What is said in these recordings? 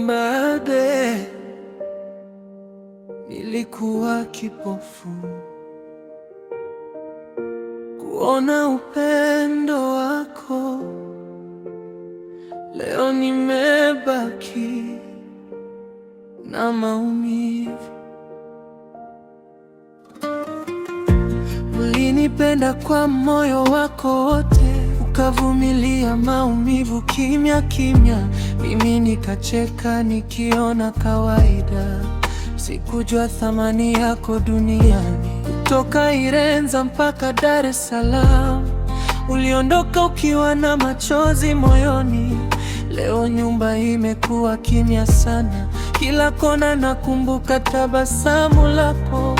Baadaye nilikuwa kipofu kuona upendo wako. Leo nimebaki na maumivu. Ulinipenda kwa moyo wako wote, ukavumilia maumivu kimya kimya. Mimi nikacheka nikiona kawaida, sikujua thamani yako duniani. Kutoka Irenza mpaka Dar es Salaam, uliondoka ukiwa na machozi moyoni. Leo nyumba imekuwa kimya sana, kila kona nakumbuka tabasamu lako.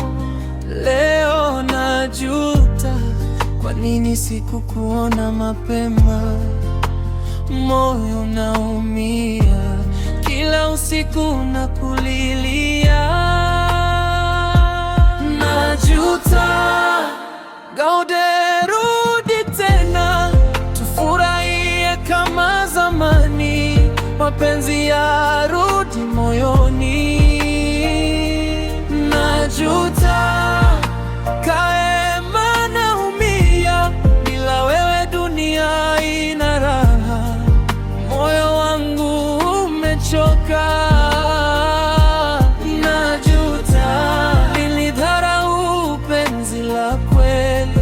Leo najuta, kwa nini sikukuona mapema? Moyo unaumia, kila usiku nakulilia. Najuta, Gaude, rudi tena, tufurahie kama zamani. Mapenzi yarudi moyoni. Najuta, Kaema, naumia, bila wewe dunia ina raha. Moyo wangu umechoka. Najuta, nilidharau penzi la kweli,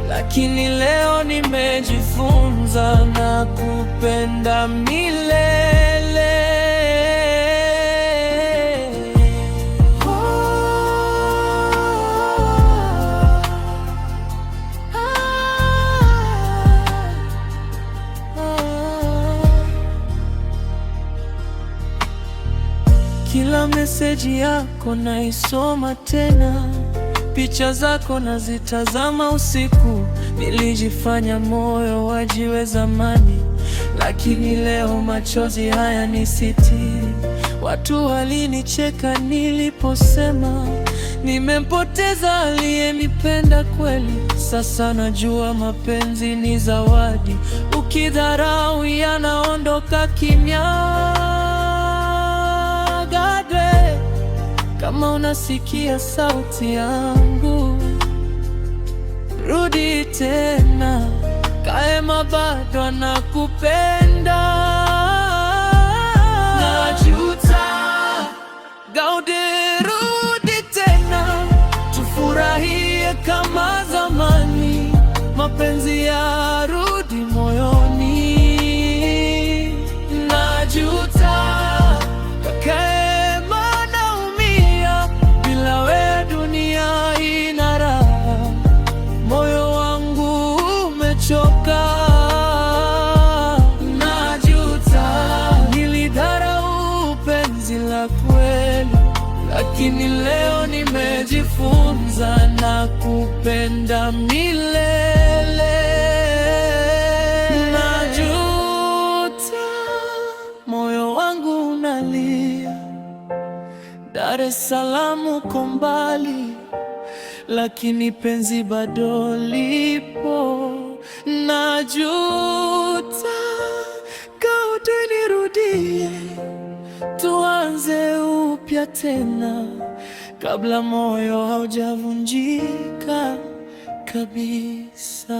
lakini leo nimejifunza na kupenda milele. Kila meseji yako naisoma tena, picha zako nazitazama usiku. Nilijifanya moyo wajiwe zamani, lakini leo machozi haya ni sitiri. Watu walinicheka niliposema nimempoteza aliyenipenda kweli. Sasa najua mapenzi ni zawadi, ukidharau yanaondoka kimya. Kama unasikia sauti yangu, rudi tena, Kaema bado anakupenda. Najuta, Gaude, rudi tena, tufurahie kama zamani. Mapenzi yarudi moyoni. Najuta, nilidharau penzi la kweli, lakini leo nimejifunza na kupenda milele. Najuta, moyo wangu unalia, Dar es Salaam uko mbali, lakini penzi bado lipo. Najuta, Gaude, nirudie, tuanze upya tena, kabla moyo haujavunjika kabisa.